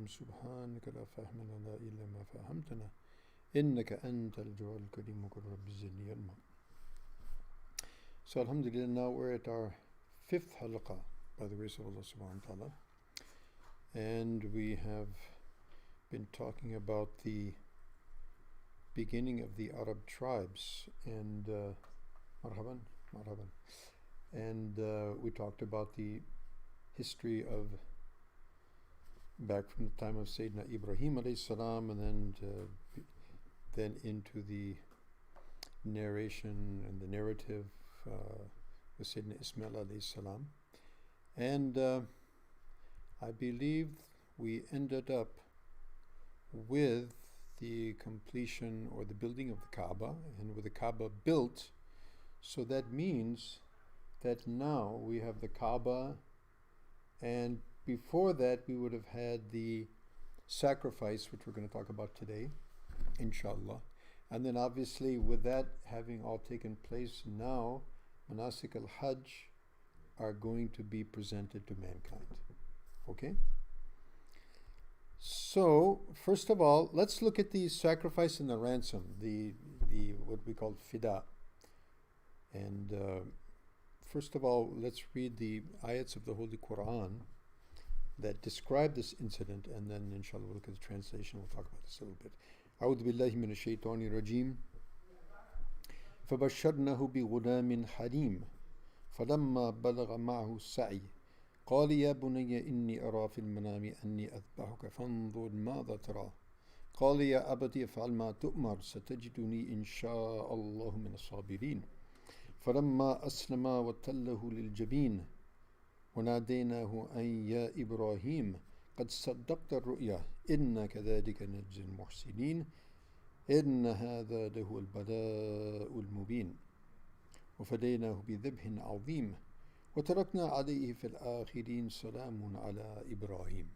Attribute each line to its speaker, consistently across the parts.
Speaker 1: سبحانك لا فهم لنا إلا ما فهمتنا إنك أنت الجواد الكريم وقل رب زدني علما. So alhamdulillah, now we're at our 5th halaqah by the grace of Allah subhanahu wa ta'ala, and we have been talking about the beginning of the Arab tribes, and marhaban, and we talked about the history of back from the time of Sayyidina Ibrahim alayhi salam, and then into the narration and the narrative with Sayyidina Ismail alayhi salam. And I believe we ended up with the completion or the building of the Kaaba, and with the Kaaba built, so that means that now we have the Kaaba, and before that we would have had the sacrifice, which we're going to talk about today, inshallah. And then obviously with that having all taken place, now Manasik al-Hajj are going to be presented to mankind. Okay? So, first of all, let's look at the sacrifice and the ransom, the what we call fida. And first of all, let's read the ayats of the Holy Quran that describe this incident, and then inshallah we'll look at the translation. We'll talk about this a little bit. أعوذ بالله من الشيطان الرجيم فبشرناه بغلام حليم فلما بلغ معه السعي قال يا بني إني أرى في المنام أني أذبحك فانظر ماذا ترى قال يا أبت افعل ما تؤمر ستجدني إن شاء الله من الصابرين فلما أسلما وتله للجبين وناديناه أن يا إبراهيم قد صدقت الرؤيا إنا كذلك نجزي المحسنين إن هذا له البلاء المبين وفديناه بذبح عظيم وتركنا عليه في الآخرين سلام على إبراهيم.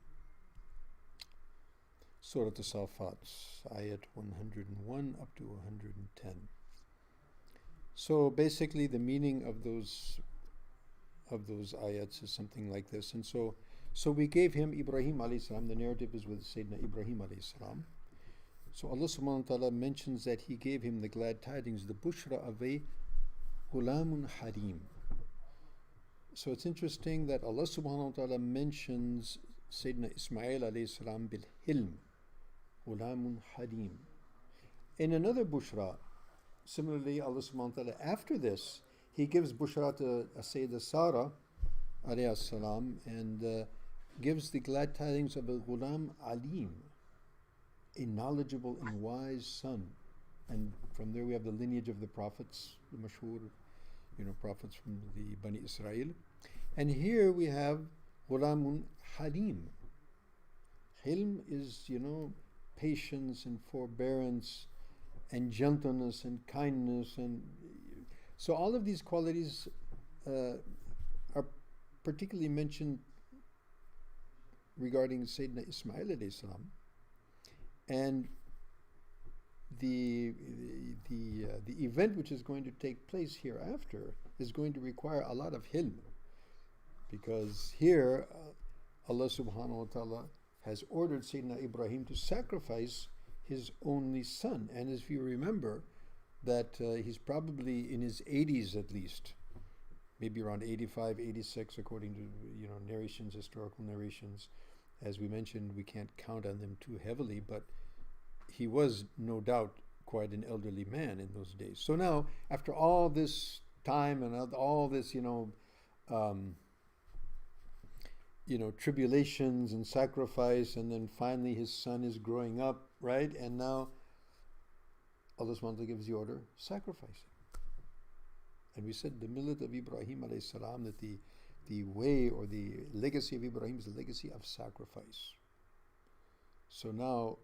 Speaker 1: Surah As-Safat, ayat 101 up to 110. So basically the meaning of those ayats is something like this. And so we gave him Ibrahim alayhi salam. The narrative is with Sayyidina Ibrahim alayhi salam. So Allah subhanahu wa ta'ala mentions that he gave him the glad tidings, the bushra of a Ghulamun Harim. So it's interesting that Allah subhanahu wa ta'ala mentions Sayyidina Ismail alayhi salam bil hilm, Ghulamun Harim. In another bushra, similarly, Allah subhanahu wa ta'ala, after this, he gives bushra to Sayyidah Sarah alayhi salam, and gives the glad tidings of a Ghulam Alim, a knowledgeable and wise son. And from there we have the lineage of the prophets, the mashhur, prophets from the Bani Israel. And here we have Ghulamun Halim. Hilm is, patience and forbearance and gentleness and kindness, and so all of these qualities are particularly mentioned regarding Sayyidina Ismail alayhi salam. And the event which is going to take place hereafter is going to require a lot of hilm, because here Allah subhanahu wa ta'ala has ordered Sayyidina Ibrahim to sacrifice his only son. And as you remember, that he's probably in his 80s at least, maybe around 85, 86, according to narrations, historical narrations. As we mentioned, we can't count on them too heavily, but he was no doubt quite an elderly man in those days. So now, after all this time and all this, tribulations and sacrifice, and then finally his son is growing up, right? And now Allah subhanahu wa ta'ala gives the order, sacrifice him. And we said the millet of Ibrahim alayhi salam, that the way or the legacy of Ibrahim is the legacy of sacrifice. So now,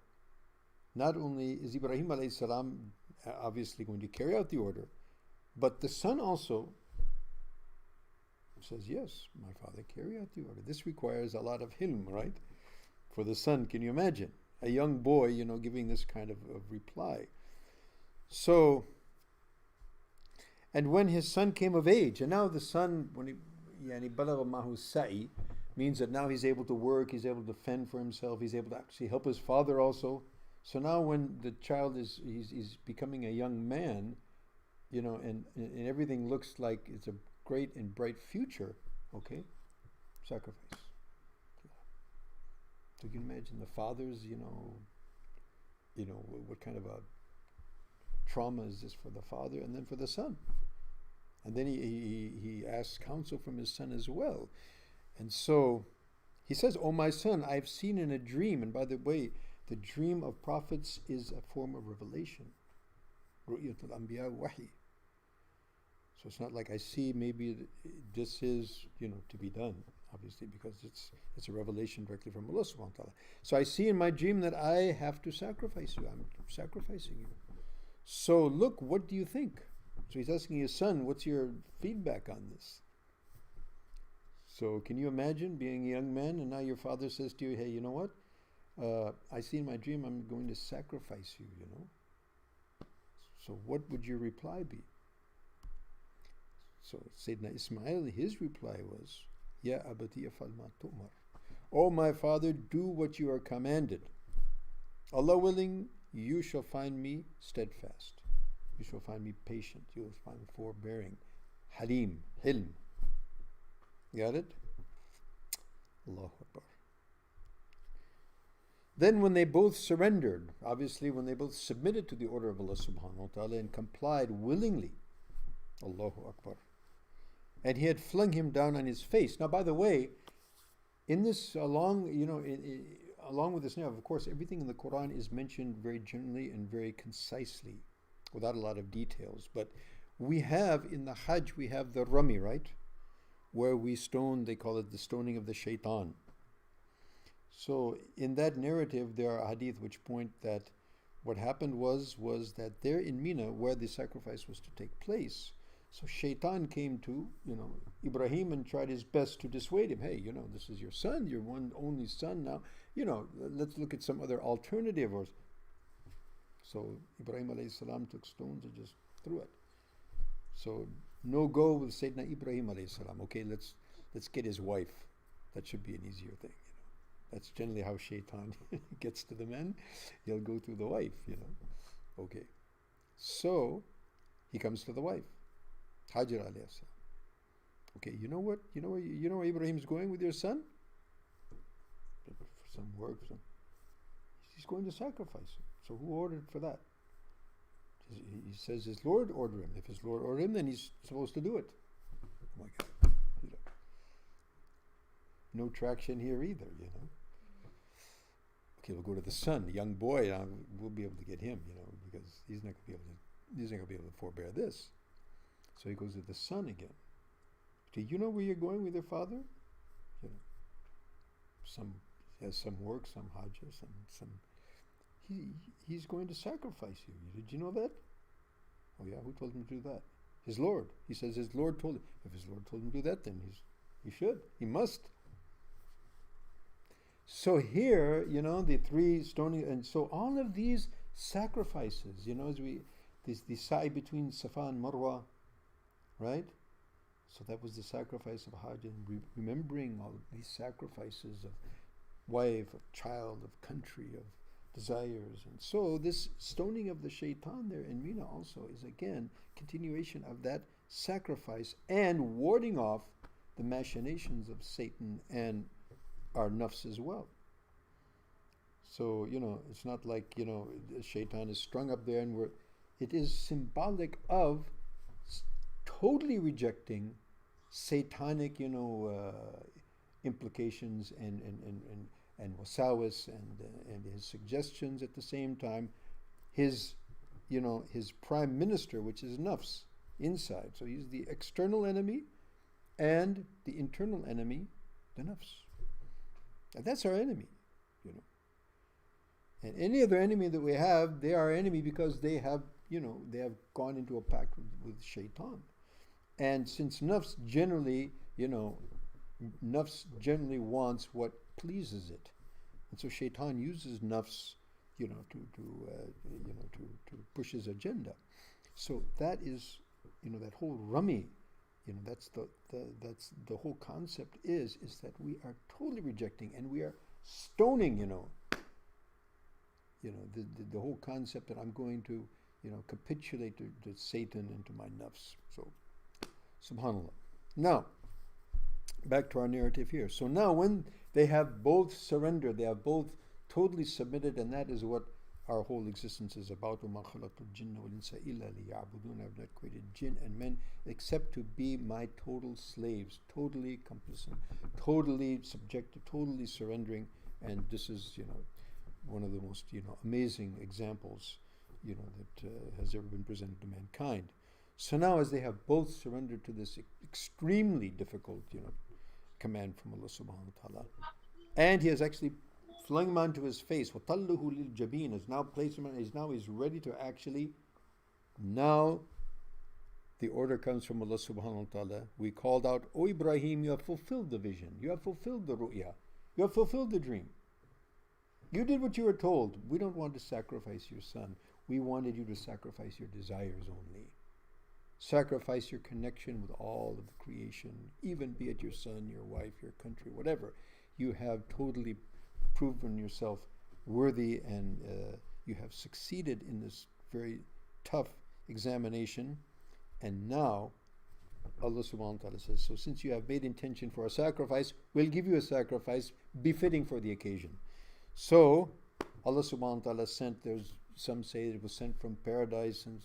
Speaker 1: not only is Ibrahim alayhi salam obviously going to carry out the order, but the son also says, yes, my father, carry out the order. This requires a lot of hilm, right? For the son, can you imagine? A young boy, giving this kind of reply. So, and when his son came of age, and now the son, when he بلغ معه السعي, means that now he's able to work, he's able to fend for himself, he's able to actually help his father also. So now when the child he's becoming a young man, and everything looks like it's a great and bright future, okay, sacrifice. So you can imagine the fathers, what kind of a trauma is this for the father and then for the son? And then he asks counsel from his son as well. And so he says, "Oh my son, I've seen in a dream," and by the way, the dream of prophets is a form of revelation. Ru'yatul Anbiya wahi. So it's not like I see maybe this is, to be done, obviously, because it's a revelation directly from Allah subhanahu wa ta'ala. So I see in my dream that I have to sacrifice you. I'm sacrificing you. So look, what do you think? So he's asking his son, what's your feedback on this? So can you imagine being a young man and now your father says to you, hey, you know what? I see in my dream I'm going to sacrifice you, So what would your reply be? So Sayyidina Ismail, his reply was, Ya abati afal ma tu'mar. Oh my father, do what you are commanded. Allah willing, you shall find me steadfast. You shall find me patient. You will find me forbearing. Halim, hilm. Got it? Allahu Akbar. Then when they both surrendered, obviously when they both submitted to the order of Allah subhanahu wa ta'ala and complied willingly, Allahu Akbar. And he had flung him down on his face. Now, by the way, in this, along with this now, of course, everything in the Quran is mentioned very generally and very concisely, without a lot of details. But we have, in the Hajj, we have the Rami, right? Where we stone, they call it the stoning of the shaitan. So in that narrative, there are hadith which point that what happened was that there in Mina, where the sacrifice was to take place, so shaitan came to, Ibrahim and tried his best to dissuade him. Hey, this is your son, your one only son now. Let's look at some other alternative. So Ibrahim alayhi salam took stones and just threw it. So no go with Sayyidina Ibrahim alayhi salam. Okay, let's get his wife. That should be an easier thing. That's generally how shaitan gets to the men. He'll go through the wife, Okay. So he comes to the wife. Hajar alayhi salam. Okay, you know what? You know where Ibrahim's going with your son? For some work. He's going to sacrifice him. So who ordered for that? He says his Lord ordered him. If his Lord ordered him, then he's supposed to do it. Oh my God. No traction here either, Okay, we'll go to the son, the young boy. We'll be able to get him, because he's not going to be able to forbear this. So he goes to the son again. Do you know where you're going with your father? He has some work, some hajj, some. He's going to sacrifice you. Did you know that? Oh yeah, who told him to do that? His Lord. He says his Lord told him. If his Lord told him to do that, then he should. He must. So here, the three stoning, and so all of these sacrifices, as the sa'i between Safa and Marwa, right? So that was the sacrifice of Hajj, and remembering all of these sacrifices of wife, of child, of country, of desires. And so this stoning of the shaitan there in Mina also is again continuation of that sacrifice and warding off the machinations of Satan and our nafs as well. So, it's not like, shaitan is strung up there and it is symbolic of totally rejecting satanic, implications and wasawis and his suggestions at the same time. His prime minister, which is nafs, inside. So he's the external enemy and the internal enemy, the nafs. And that's our enemy, And any other enemy that we have, they are our enemy because they have gone into a pact with shaitan. And since nafs generally wants what pleases it. And so shaitan uses nafs, to push his agenda. So that is, that whole Rami That's the whole concept is that we are totally rejecting and we are stoning, the whole concept that I'm going to, capitulate to Satan and to my nafs. So, subhanAllah. Now, back to our narrative here. So now when they have both surrendered, they have both totally submitted, and that is what our whole existence is about. I have not created jinn and men except to be my total slaves, totally complacent, totally subjected, totally surrendering. And this is, one of the most, amazing examples, that has ever been presented to mankind. So now, as they have both surrendered to this extremely difficult, command from Allah subhanahu wa ta'ala, and he has actually flung him onto his face, وَطَلُّهُ لِلْجَبِينَ, is now placed him on, he's ready to actually, now the order comes from Allah subhanahu wa ta'ala. We called out, O Ibrahim, you have fulfilled the vision, you have fulfilled the ru'ya, you have fulfilled the dream. You did what you were told. We don't want to sacrifice your son. We wanted you to sacrifice your desires only. Sacrifice your connection with all of the creation, even be it your son, your wife, your country, whatever. You have totally proven yourself worthy, and you have succeeded in this very tough examination. And now Allah subhanahu wa ta'ala says, so since you have made intention for a sacrifice, we'll give you a sacrifice befitting for the occasion. So Allah subhanahu wa ta'ala sent, some say it was sent from paradise, and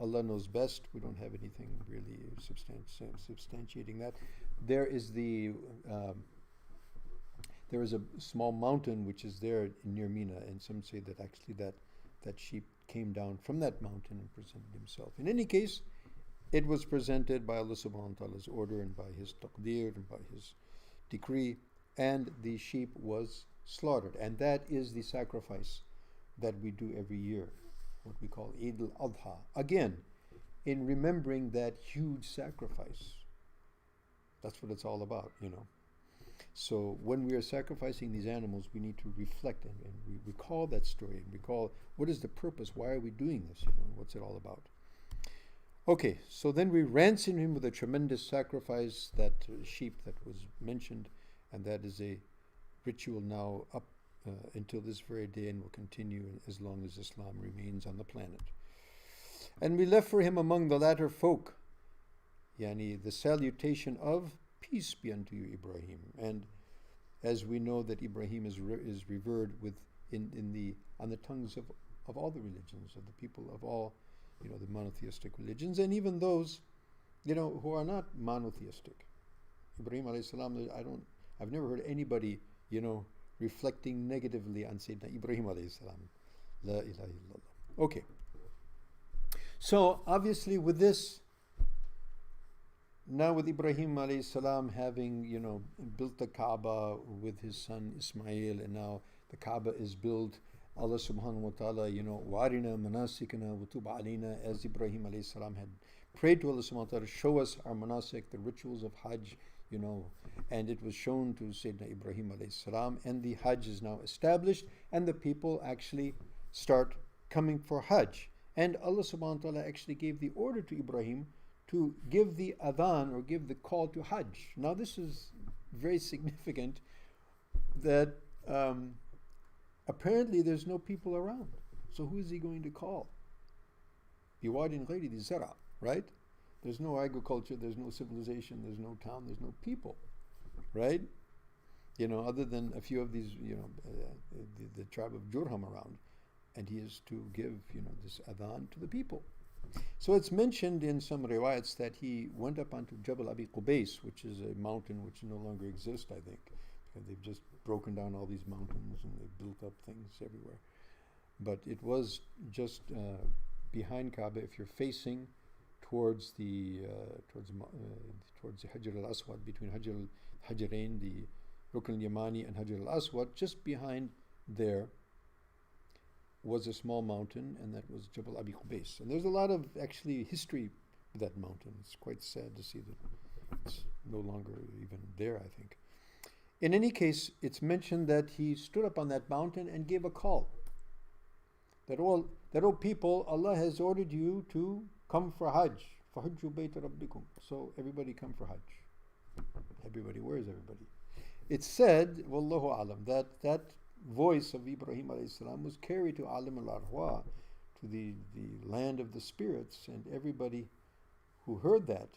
Speaker 1: Allah knows best. We don't have anything really substantiating that. There is a small mountain which is there near Mina, and some say that actually that sheep came down from that mountain and presented himself. In any case, it was presented by Allah subhanahu wa ta'ala's order and by his taqdeer and by his decree, and the sheep was slaughtered. And that is the sacrifice that we do every year, what we call Eid al-Adha. Again, in remembering that huge sacrifice. That's what it's all about, So when we are sacrificing these animals, we need to reflect and we recall that story and recall what is the purpose, why are we doing this, what's it all about. Okay, so then we ransom him with a tremendous sacrifice, that sheep that was mentioned, and that is a ritual now up until this very day, and will continue as long as Islam remains on the planet. And we left for him among the latter folk, yani the salutation of peace be unto you, Ibrahim. And as we know that Ibrahim is revered on the tongues of all the religions, of the people of all, the monotheistic religions, and even those, who are not monotheistic. Ibrahim alayhi salam, I've never heard anybody, reflecting negatively on Sayyidina Ibrahim alayhi salam. La ilaha illallah. Okay. So obviously with this, now with Ibrahim alayhi salam having, built the Kaaba with his son Ismail, and now the Kaaba is built, Allah subhanahu wa ta'ala, warina manasikana wa tub alayna, as Ibrahim alayhi salam had prayed to Allah subhanahu wa ta'ala, show us our manasik, the rituals of Hajj, and it was shown to Sayyidina Ibrahim alayhi salam, and the Hajj is now established, and the people actually start coming for Hajj. And Allah subhanahu wa ta'ala actually gave the order to Ibrahim to give the adhan, or give the call to Hajj. Now this is very significant, that apparently there's no people around. So who is he going to call? Biwadin ghayri dhi zara, right? There's no agriculture, there's no civilization, there's no town, there's no people, right? Other than a few of these, the tribe of Jurham around. And he is to give, this adhan to the people. So it's mentioned in some riwayats that he went up onto Jabal Abi Qubais, which is a mountain which no longer exists, I think. They've just broken down all these mountains and they've built up things everywhere. But it was just behind Kaaba, if you're facing towards the Hajar al-Aswad, between Hajarain, the Rukn al-Yamani, and Hajar al-Aswad, just behind there was a small mountain, and that was Jabal Abi Qubais. And there's a lot of actually history with that mountain. It's quite sad to see that it's no longer even there, I think. In any case, it's mentioned that he stood up on that mountain and gave a call. That all people, Allah has ordered you to come for Hajj, فَحُجُّوا بَيْتَ رَبِّكُمْ. So everybody come for Hajj. Everybody, where is everybody? It's said, Wallahu Alam, that voice of Ibrahim alayhi salam was carried to Alim al-Arwah, to the land of the spirits, and everybody who heard that,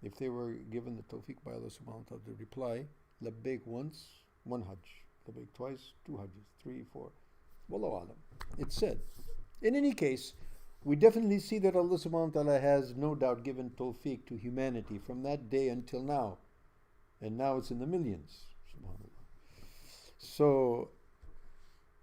Speaker 1: if they were given the tawfiq by Allah subhanahu wa ta'ala to reply, Labbaik once, one Hajj. Labbaik twice, two Hajjs, three, four. Wallahu Alam. It's said. In any case, we definitely see that Allah subhanahu wa ta'ala has no doubt given tawfiq to humanity from that day until now. And now it's in the millions. So,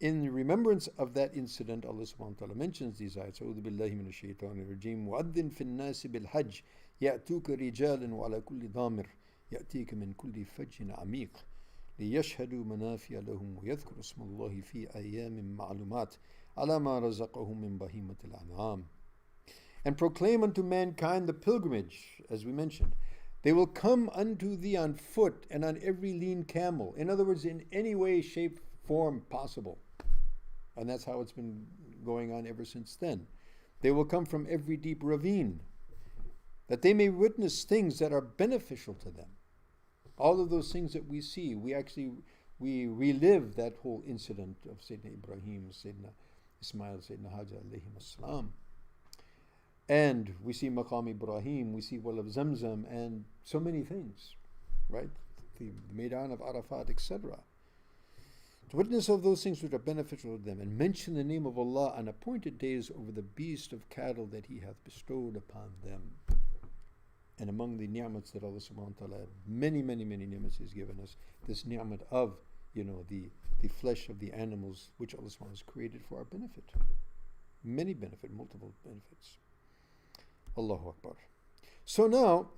Speaker 1: in remembrance of that incident, Allah subhanahu wa ta'ala mentions these ayats. أعوذ بالله من الشيطان الرجيم وأذن في الناس بالحج يأتوك رجالا وعلى كل ضامر يأتيك من كل فج عميق ليشهدوا منافع لهم ويذكروا اسم الله في أيام معلومات على ما رزقهم من بهيمة الأنعام. And proclaim unto mankind the pilgrimage, as we mentioned. They will come unto thee on foot and on every lean camel. In other words, in any way, shape, form possible. And that's how it's been going on ever since then. They will come from every deep ravine, that they may witness things that are beneficial to them. All of those things that we see, we relive that whole incident of Sayyidina Ibrahim, Sayyidina Ismail, Sayyidina Hajar alayhim as-salam. And we see Maqam Ibrahim, we see Well of Zamzam, and so many things, right? The Maidan of Arafat, etc. To witness of those things which are beneficial to them, and mention the name of Allah on appointed days over the beast of cattle that He hath bestowed upon them. And among the ni'mats that Allah subhanahu wa ta'ala, many ni'mats He's given us, this ni'mat of, the flesh of the animals which Allah subhanahu wa ta'ala has created for our benefit. Many benefit, multiple benefits. Allahu Akbar. So now,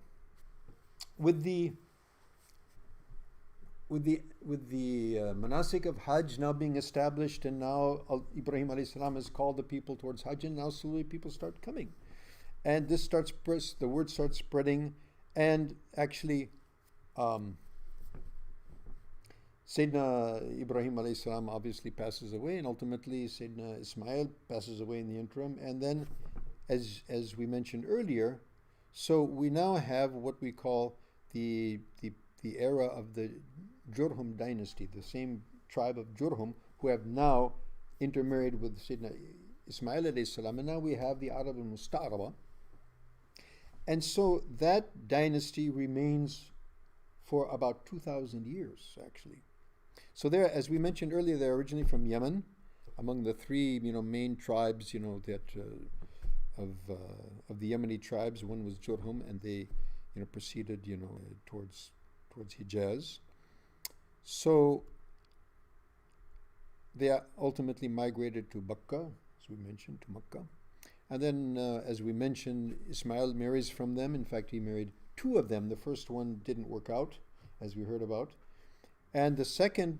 Speaker 1: with the manasik of Hajj now being established, and now Ibrahim alayhi salam has called the people towards Hajj, and now slowly people start coming, and this the word starts spreading, and actually, Sayyidina Ibrahim alayhi salam obviously passes away, and ultimately Sayyidina Ismail passes away in the interim, and then, as we mentioned earlier, so we now have what we call the era of the Jurhum dynasty, the same tribe of Jurhum, who have now intermarried with Sayyidina Ismail alayhi salam, and now we have the Arab al-Musta'raba. And so that dynasty remains for about 2,000 years, actually. So they're, as we mentioned earlier, they're originally from Yemen, among the three, main tribes, that of the Yemeni tribes. One was Jurhum, and they, proceeded, towards Hijaz. So they ultimately migrated to Makkah, as we mentioned, to Makkah. And then, as we mentioned, Ismail marries from them. In fact, he married two of them. The first one didn't work out, as we heard about. And the second,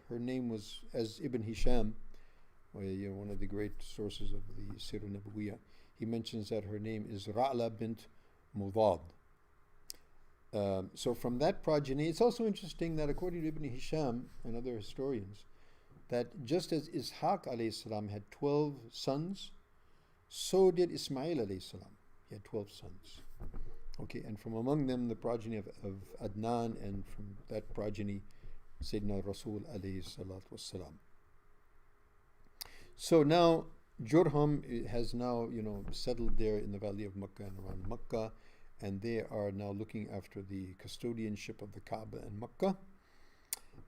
Speaker 1: her name was, as Ibn Hisham, one of the great sources of the Sirah Nabawiyah, he mentions that her name is Ra'la bint Mudad. So from that progeny, it's also interesting that according to Ibn Hisham and other historians, that just as Ishaq alayhi salam had 12 sons, so did Ismail alayhi salam. He had 12 sons. Okay, and from among them the progeny of Adnan, and from that progeny Sayyidina Rasul alayhi salatu wassalam. So now Jurhum has now, settled there in the valley of Makkah and around Makkah, and they are now looking after the custodianship of the Kaaba and Makkah.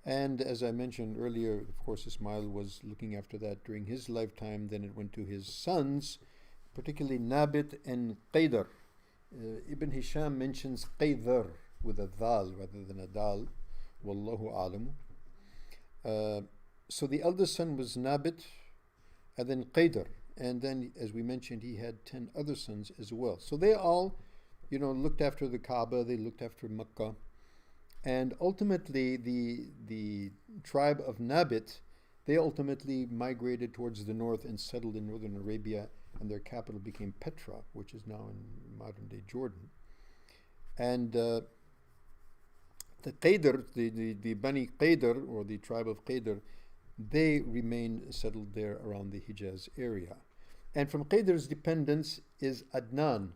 Speaker 1: And as I mentioned earlier, of course, Ismail was looking after that during his lifetime. Then it went to his sons, particularly Nabit and Qaydar. Ibn Hisham mentions Qaydar with a dhal rather than a dal. Wallahu alam. So the eldest son was Nabit, and then Qaydar. And then, as we mentioned, he had 10 other sons as well. So they all, looked after the Kaaba, they looked after Makkah. And ultimately, the tribe of Nabit, they ultimately migrated towards the north and settled in northern Arabia, and their capital became Petra, which is now in modern-day Jordan. And the Qaydar, the Bani Qaydar, or the tribe of Qaydar, they remained settled there around the Hijaz area. And from Qaydar's dependents is Adnan.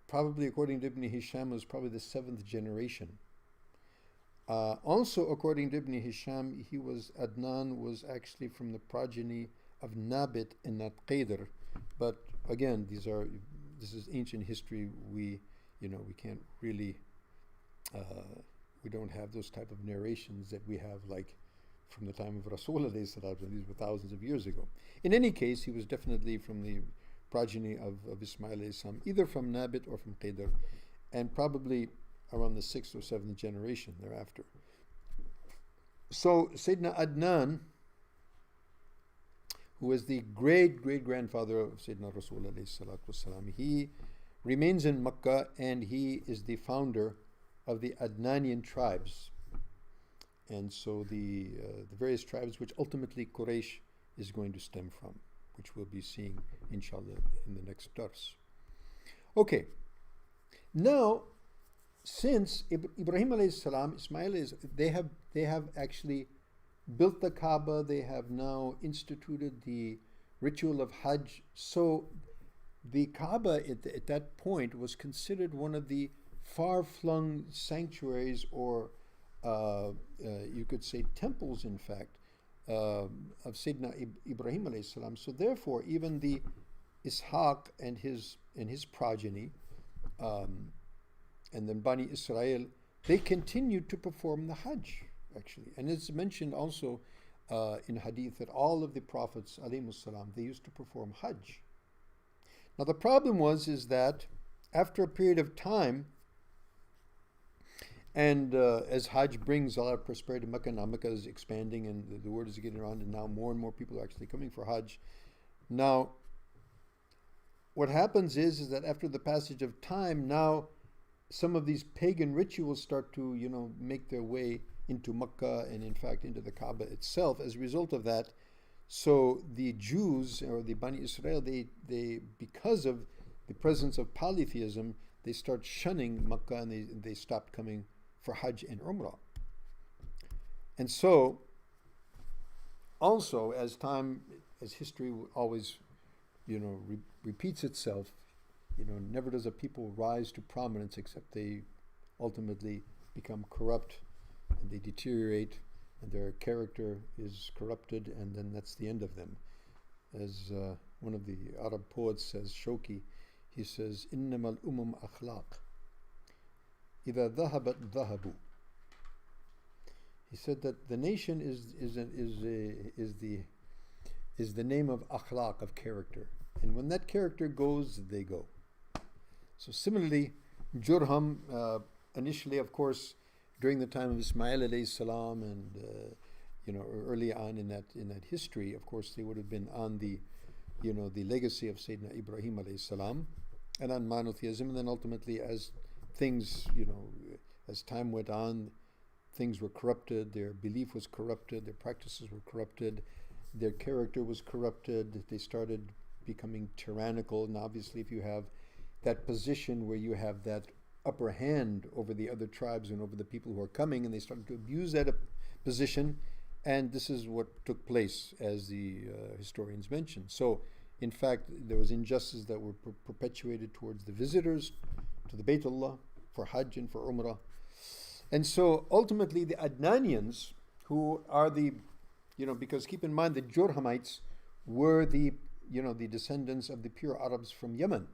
Speaker 1: Probably according to Ibn Hisham was probably the 7th generation. Also according to Ibn Hisham, Adnan was actually from the progeny of Nabit and not Qaydar. But again, this is ancient history. We can't really, we don't have those type of narrations that we have like from the time of Rasulullah, these were thousands of years ago. In any case, he was definitely from the progeny of Ismail, either from Nabit or from Qaydar, and probably around the 6th or 7th generation thereafter. So Sayyidina Adnan, who is the great-great-grandfather of Sayyidina Rasulullah, he remains in Makkah, and he is the founder of the Adnanian tribes. And so the various tribes which ultimately Quraysh is going to stem from, which we'll be seeing, inshallah, in the next dars. Okay. Now, since Ibrahim alayhi salam, Ismail they have actually built the Kaaba, they have now instituted the ritual of Hajj. So the Kaaba at that point was considered one of the far-flung sanctuaries, or you could say temples, in fact, of Sayyidina Ibrahim alayhi salam. So therefore, even the Ishaq and his progeny, and then Bani Israel, they continued to perform the Hajj, actually. And it's mentioned also in Hadith that all of the prophets, alayhimus salam, they used to perform Hajj. Now the problem is that after a period of time, and as Hajj brings a lot of prosperity to Mecca, now Mecca is expanding and the word is getting around, and now more and more people are actually coming for Hajj. Now, what happens is that after the passage of time, now some of these pagan rituals start to, make their way into Mecca and in fact into the Kaaba itself. As a result of that, so the Jews, or the Bani Israel, they because of the presence of polytheism, they start shunning Mecca, and they stopped coming for Hajj and Umrah. And so, also as history always, repeats itself, never does a people rise to prominence except they ultimately become corrupt and they deteriorate and their character is corrupted, and then that's the end of them. As one of the Arab poets says, Shawki, he says, "Innamal umam akhlaq. إذا ذهبت ذهبوا." He said that the nation is the name of akhlaq, of character, and when that character goes, they go. So similarly, Jurham, initially, of course, during the time of Ismail alayhi salam, and early on in that history, of course, they would have been on the legacy of Sayyidina Ibrahim alayhi salam, and on monotheism, and then ultimately as things, as time went on, things were corrupted, their belief was corrupted, their practices were corrupted, their character was corrupted, they started becoming tyrannical. And obviously, if you have that position where you have that upper hand over the other tribes and over the people who are coming, and they started to abuse that position, and this is what took place, as the historians mention. So, in fact, there was injustices that were perpetuated towards the visitors to the Baytullah for Hajj and for Umrah. And so ultimately the Adnanians, who are because keep in mind the Jurhamites were the descendants of the pure Arabs from Yemen,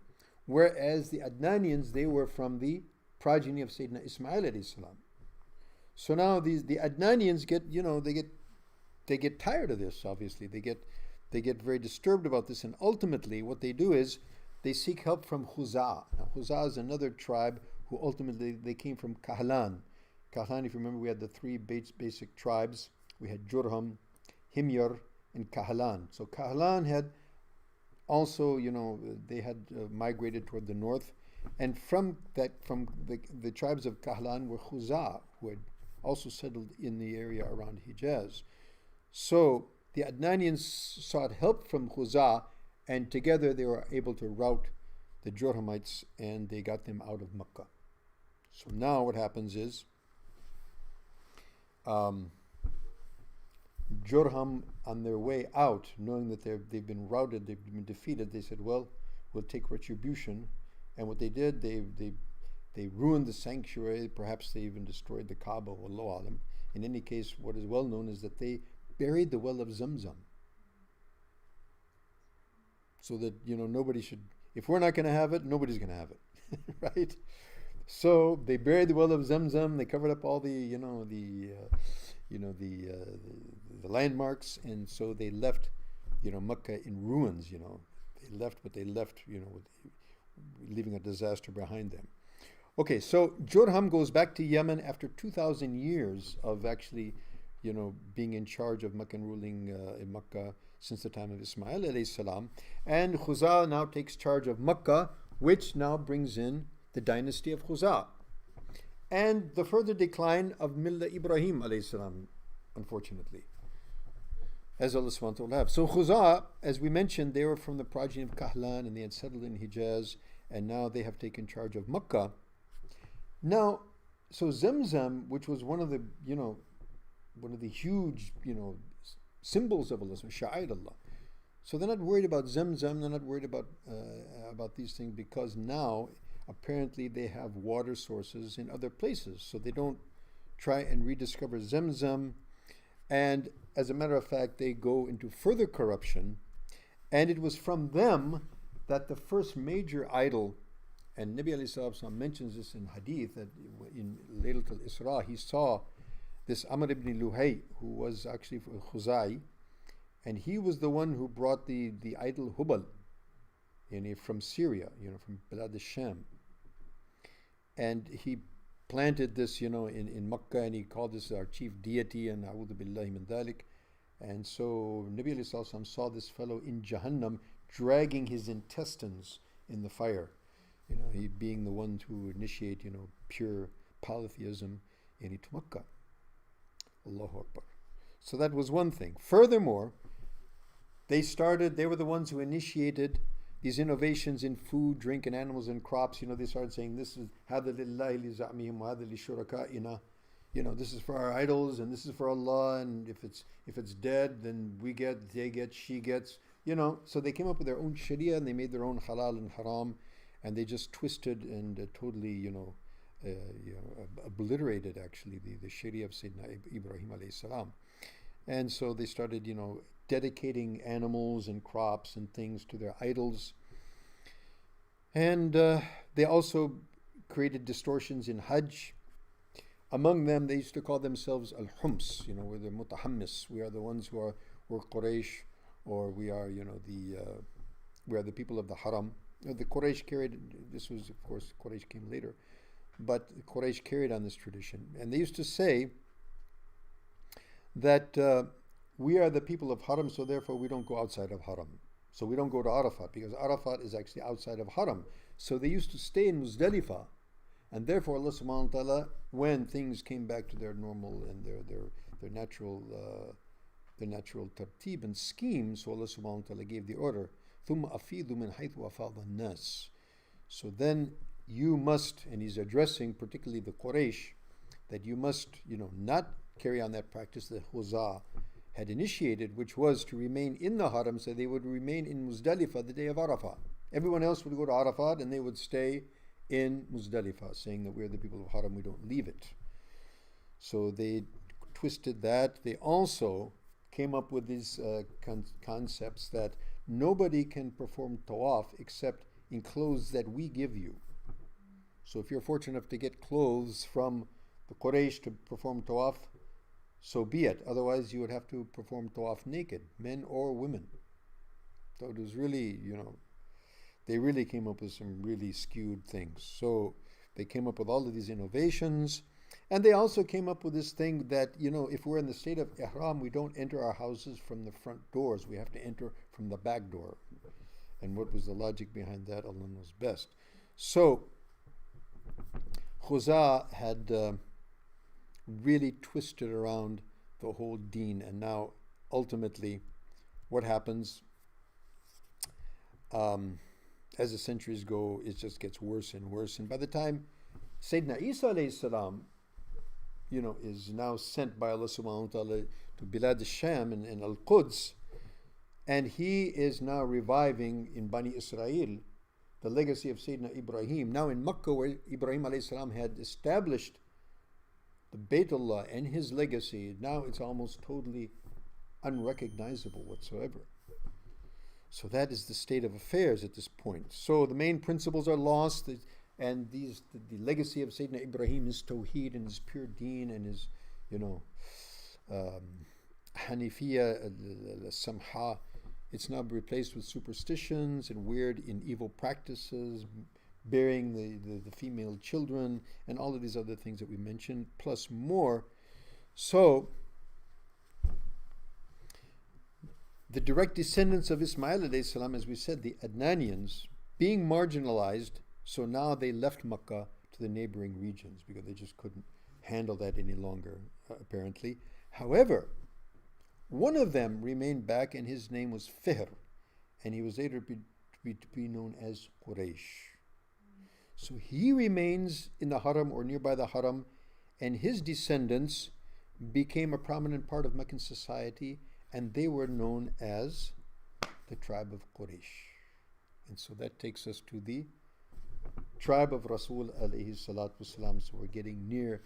Speaker 1: whereas the Adnanians, they were from the progeny of Sayyidina Ismail alayhi salam. So now the Adnanians they get tired of this, obviously. They get very disturbed about this, and ultimately what they do is they seek help from Khuzā. Now Khuzā is another tribe who ultimately they came from Kahlan. Kahlan, if you remember, we had the three basic tribes. We had Jurham, Himyar, and Kahlan. So Kahlan had also, they had migrated toward the north, and from the tribes of Kahlan were Khuzā, who had also settled in the area around Hijaz. So the Adnanians sought help from Khuzā, and together they were able to rout the Jurhamites, and they got them out of Makkah. So now what happens is, Jurham, on their way out, knowing that they've been routed, they've been defeated, they said, well, we'll take retribution. And what they did, they ruined the sanctuary. Perhaps they even destroyed the Kaaba, wallahu alam. In any case, what is well known is that they buried the well of Zamzam. So that, nobody should, if we're not going to have it, nobody's going to have it, right? So they buried the well of Zamzam. They covered up all the landmarks, and so they left, Mecca in ruins. They left, but they left, leaving a disaster behind them. Okay, so Jurham goes back to Yemen after 2,000 years of actually, being in charge of Meccan ruling in Mecca since the time of Ismail alayhi salam. And Khuza now takes charge of Mecca, which now brings in the dynasty of Khuza. And the further decline of Millah Ibrahim alayhi salam, unfortunately, as Allah subhanahu wa ta'ala have. So Khuza, as we mentioned, they were from the progeny of Kahlan, and they had settled in Hijaz, and now they have taken charge of Mecca. Now, so Zamzam, which was one of the huge, symbols of Allah, Sha'air Allah. So they're not worried about Zamzam, they're not worried about these things, because now apparently they have water sources in other places. So they don't try and rediscover Zamzam. And as a matter of fact, they go into further corruption. And it was from them that the first major idol, and Nabi alayhi salatu mentions this in hadith, that in Laylat al-Isra, he saw this Amr ibn Luhay, who was actually Khuzai, and he was the one who brought the idol Hubal, from Syria, from Bilad al-Sham. And he planted this, in Makkah, and he called this our chief deity, and A'udhu billahi min dhalik. And so Nabi alayhi salatu saw this fellow in Jahannam dragging his intestines in the fire. He being the one to initiate, pure polytheism in Makkah. Allahu Akbar. So that was one thing. Furthermore, they were the ones who initiated these innovations in food, drink, and animals and crops. They started saying, this is هَذَا لِلَّهِ لِزَعْمِهِمْ وَهَذَا لِشُرَكَائِنَا. This is for our idols, and this is for Allah, and if it's dead, then we get, they get, she gets. So they came up with their own sharia, and they made their own halal and haram, and they just twisted and totally, obliterated actually the sharia of Sayyidina Ibrahim alayhi salam. And so they started, dedicating animals and crops and things to their idols. And they also created distortions in Hajj. Among them, they used to call themselves al-Hums, we're the mutahammis. We are the ones we're Quraysh, or we are, we are the people of the Haram. The Quraysh carried, this was, of course, Quraysh came later, but Quraysh carried on this tradition. And they used to say that we are the people of Haram, so therefore we don't go outside of Haram. So we don't go to Arafat, because Arafat is actually outside of Haram. So they used to stay in Muzdalifah, and therefore Allah subhanahu wa ta'ala, when things came back to their normal and their natural tartib and scheme, so Allah subhanahu wa ta'ala gave the order, ثُمَّ أَفِيدُ مِنْ حَيْثُ أَفَاضَ النَّاسِ. So then you must, and he's addressing particularly the Quraysh, that you must, not carry on that practice that Khuzā had initiated, which was to remain in the Haram, so they would remain in Muzdalifah the day of Arafat. Everyone else would go to Arafat, and they would stay in Muzdalifah, saying that we're the people of Haram, we don't leave it. So they twisted that. They also came up with these concepts that nobody can perform tawaf except in clothes that we give you. So if you're fortunate enough to get clothes from the Quraysh to perform tawaf, so be it. Otherwise, you would have to perform tawaf naked, men or women. So it was really, they really came up with some really skewed things. So they came up with all of these innovations. And they also came up with this thing that, if we're in the state of ihram, we don't enter our houses from the front doors. We have to enter from the back door. And what was the logic behind that, Allah knows best. So Khuzā had really twisted around the whole deen. And now, ultimately, what happens, as the centuries go, it just gets worse and worse. And by the time Sayyidina Isa alayhi salam, is now sent by Allah subhanahu wa ta'ala to Bilad al-Sham and Al-Quds, and he is now reviving in Bani Israel the legacy of Sayyidina Ibrahim. Now in Makkah, where Ibrahim alayhi salam had established the Baytullah and his legacy, now it's almost totally unrecognizable whatsoever. So that is the state of affairs at this point. So the main principles are lost, and the legacy of Sayyidina Ibrahim is Tawheed and his pure deen and his, Hanifiya, Samha. It's now replaced with superstitions and weird and evil practices, burying the female children, and all of these other things that we mentioned, plus more. So the direct descendants of Ismail alayhi salam, as we said, the Adnanians, being marginalized, so now they left Makkah to the neighboring regions because they just couldn't handle that any longer, apparently. However, one of them remained back, and his name was Fihr, and he was later to be known as Quraysh. So he remains in the Haram or nearby the Haram, and his descendants became a prominent part of Meccan society, and they were known as the tribe of Quraysh. And so that takes us to the tribe of Rasul alayhi salatu wasalam. So we're getting near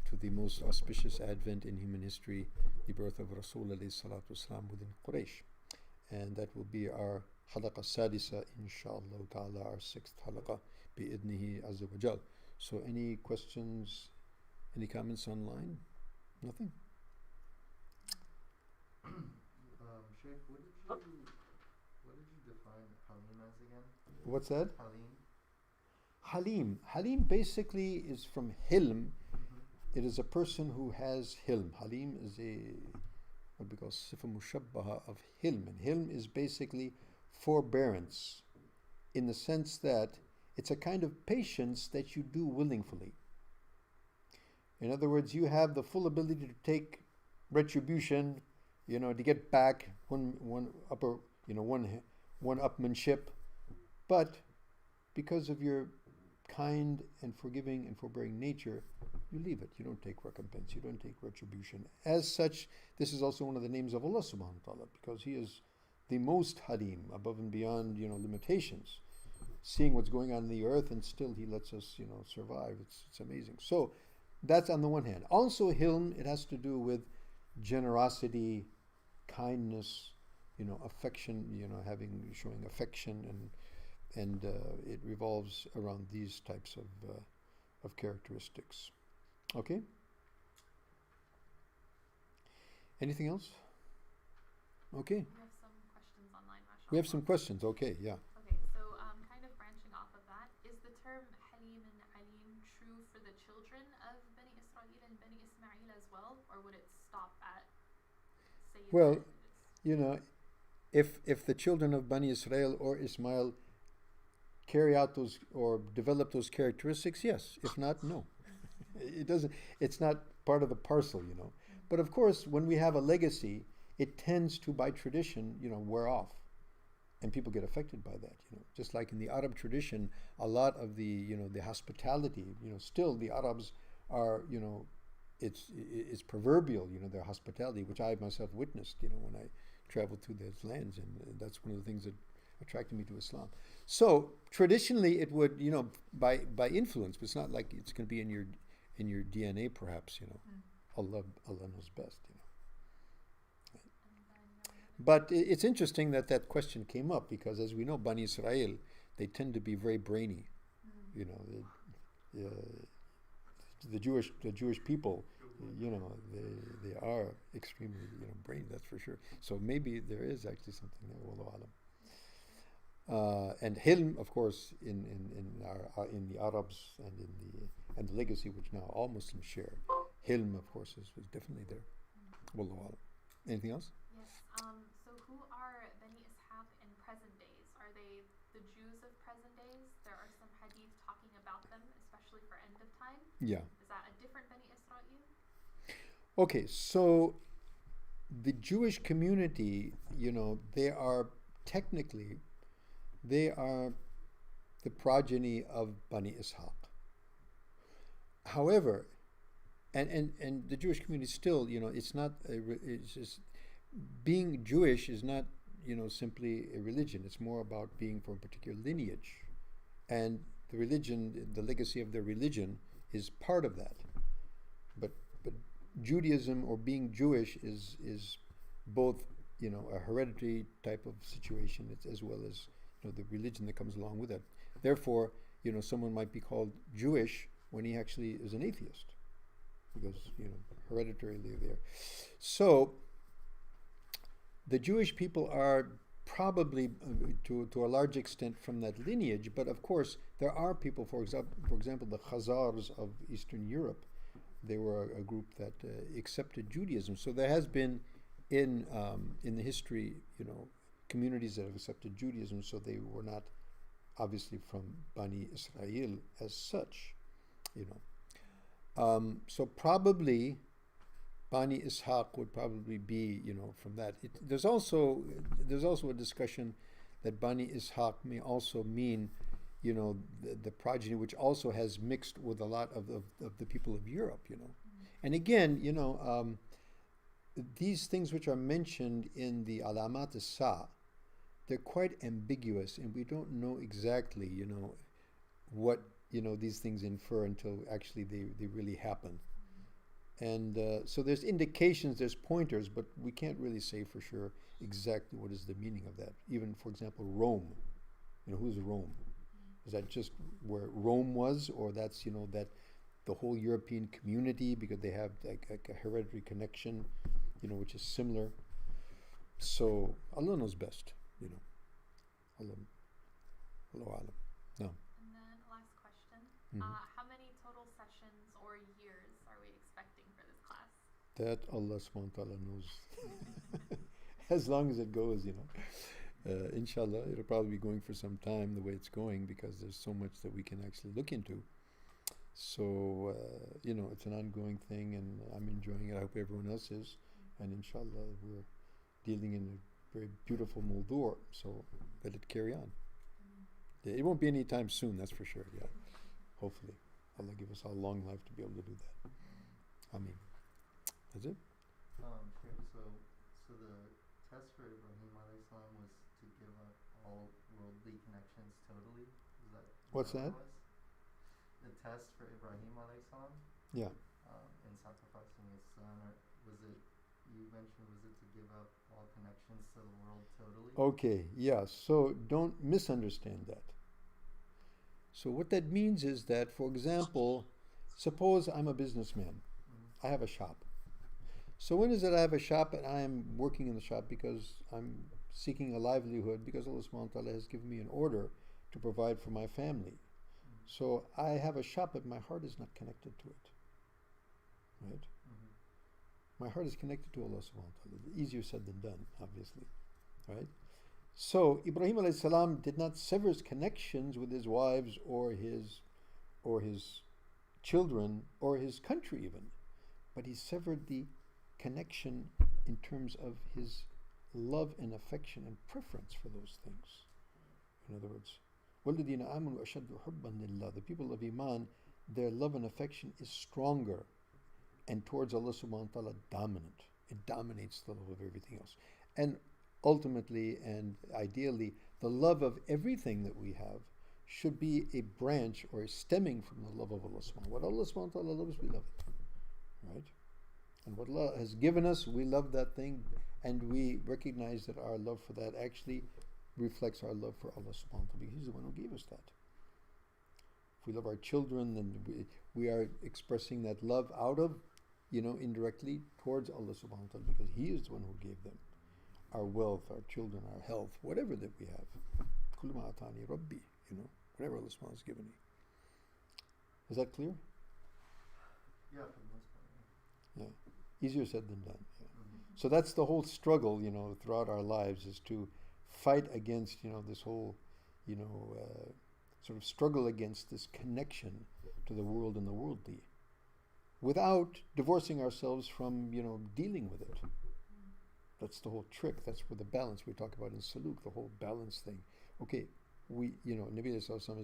Speaker 1: to the most auspicious advent in human history, the birth of Rasul alayhi salatu wasalam within Quraysh. And that will be our halaqa sadisa, inshallah ta'ala, our sixth halaqa, bi'idnihi azza wa jal. So any questions, any comments online? Nothing?
Speaker 2: Shaykh, what did you define Halim as again?
Speaker 1: What's that?
Speaker 2: Halim.
Speaker 1: Halim basically is from Hilm. It is a person who has Hilm. Halim is what we call sifa mushabbaha of Hilm. And Hilm is basically forbearance, in the sense that it's a kind of patience that you do willingly. In other words, you have the full ability to take retribution, to get back one upmanship, but because of your kind and forgiving and forbearing nature, you leave it. You don't take recompense. You don't take retribution. As such, this is also one of the names of Allah subhanahu wa ta'ala, because He is the most Halim, above and beyond, limitations, seeing what's going on in the earth, and still He lets us, survive. It's amazing. So that's on the one hand. Also, Hilm, it has to do with generosity, kindness, affection, showing affection, and it revolves around these types of characteristics. Okay? Anything else? Okay.
Speaker 3: We have some questions online, mashallah.
Speaker 1: We have some questions. Okay, yeah.
Speaker 3: Okay, so kind of branching off of that, is the term Halim and Alim true for the children of Bani Israel and Bani Ismail as well, or would it stop at Sayyidina?
Speaker 1: Well, if the children of Bani Israel or Ismail carry out those or develop those characteristics, yes. If not, no. It doesn't. It's not part of the parcel, But of course, when we have a legacy, it tends to, by tradition, wear off, and people get affected by that. Just like in the Arab tradition, a lot of the the hospitality, still the Arabs are, it's proverbial, their hospitality, which I myself witnessed, when I traveled through those lands, and that's one of the things that attracted me to Islam. So traditionally, it would, by influence, but it's not like it's going to be in your DNA, perhaps. Allah knows best. But it's interesting that question came up, because, as we know, Bani Israel, they tend to be very brainy. The Jewish people, they are extremely brainy. That's for sure. So maybe there is actually something there. Wallahu alam. And Hilm, of course, in the Arabs and the legacy which now all Muslims share, Hilm, of course, is definitely there. Wallahu alam. Anything else?
Speaker 3: Yes. So who are Bani Ishaq in present days? Are they the Jews of present days? There are some hadith talking about them, especially for end of time.
Speaker 1: Yeah.
Speaker 3: Is that a different Bani Israel?
Speaker 1: Okay, so the Jewish community, they are the progeny of Bani Ishaq. However, and the Jewish community still, it's not it's just being Jewish is not, simply a religion. It's more about being from a particular lineage, and the religion, the legacy of their religion, is part of that. But Judaism or being Jewish is both, a hereditary type of situation, as well as, the religion that comes along with it. Therefore, someone might be called Jewish when he actually is an atheist, because hereditarily there. So the Jewish people are probably, to a large extent, from that lineage. But of course, there are people, for example, the Khazars of Eastern Europe. They were a group that accepted Judaism. So there has been in the history, communities that have accepted Judaism. So they were not obviously from Bani Israel as such, So probably Bani Ishaq would probably be, from that. There's also a discussion that Bani Ishaq may also mean, the progeny, which also has mixed with a lot of the people of Europe, And again, these things which are mentioned in the Alamat as-Sa, they're quite ambiguous, and we don't know exactly, what, these things infer until actually they really happen. And so there's indications, there's pointers, but we can't really say for sure exactly what is the meaning of that. Even, for example, Rome. Who's Rome? Is that just where Rome was, or that's, that the whole European community, because they have like a hereditary connection, which is similar. So Allah knows best, Allah Alam. No.
Speaker 3: And then last question.
Speaker 1: Mhm.
Speaker 3: How many total sessions or years are we expecting for this class?
Speaker 1: That Allah subhanahu wa ta'ala knows. As long as it goes, inshallah, it'll probably be going for some time the way it's going, because there's so much that we can actually look into. So, it's an ongoing thing, and I'm enjoying it. I hope everyone else is. And inshallah, we're dealing in a very beautiful muldur, so let it carry on. Yeah, it won't be any time soon, that's for sure, yeah. Hopefully. Allah give us a long life to be able to do that. Ameen. That's it?
Speaker 2: Sure. So the test for Ibrahim alayhi salam was to give up all worldly connections totally.
Speaker 1: What's that?
Speaker 2: What it was? The test for Ibrahim alayhi salam,
Speaker 1: Yeah.
Speaker 2: in sacrificing his son, or was it? You mentioned, was it to give up all connections to the world totally?
Speaker 1: Okay, yeah, so don't misunderstand that. So what that means is that, for example, suppose I'm a businessman. I have a shop. So when is it I have a shop and I am working in the shop because I'm seeking a livelihood, because Allah subhanahu wa ta'ala has given me an order to provide for my family. So I have a shop, but my heart is not connected to it. Right? My heart is connected to Allah subhanahu wa ta'ala. Easier said than done, obviously. Right? So Ibrahim alayhi salam did not sever his connections with his wives or his children or his country even. But he severed the connection in terms of his love and affection and preference for those things. In other words, وَالَّذِينَ آمَنُوا أَشَدُّ حُبًّا لِلَّهِ. The people of Iman, their love and affection is stronger, and towards Allah subhanahu wa ta'ala dominant. It dominates the love of everything else. And ultimately and ideally, the love of everything that we have should be a branch or stemming from the love of Allah subhanahu wa ta'ala. What Allah subhanahu wa ta'ala loves, we love it. Right? And what Allah has given us, we love that thing, and we recognize that our love for that actually reflects our love for Allah subhanahu wa ta'ala, because He's the one who gave us that. If we love our children, then we are expressing that love out of, indirectly towards Allah subhanahu wa ta'ala, because He is the one who gave them. Our wealth, our children, our health, whatever that we have. Kullu ma atani Rabbi, whatever Allah subhanahu wa ta'ala has given me. Is that clear?
Speaker 2: Yeah, for the most part.
Speaker 1: Yeah. Easier said than done. Yeah. So that's the whole struggle, throughout our lives, is to fight against, this whole, sort of struggle against this connection to the world and the worldly, without divorcing ourselves from, dealing with it. That's the whole trick. That's where the balance we talk about in Saluk, the whole balance thing. Okay, we, Nabi Sallallahu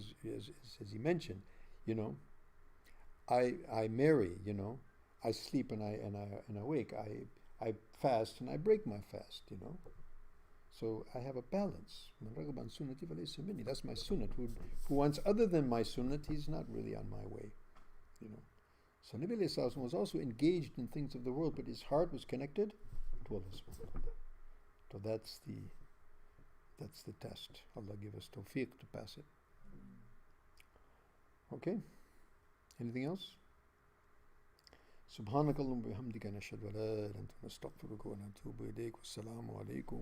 Speaker 1: as he mentioned, I marry, I sleep and I wake. I fast and I break my fast. So I have a balance. That's my sunnat. Who wants other than my sunnat, he's not really on my way. So Nabi Alayhi Salatu was also engaged in things of the world, but his heart was connected to Allah subhanahu wa ta'ala. So that's the test. Allah give us tawfiq to pass it. Okay? Anything else? سبحانك اللهم وبحمدك نشهد ولا إله إلا أنت نستغفرك ونتوب إليك والسلام عليكم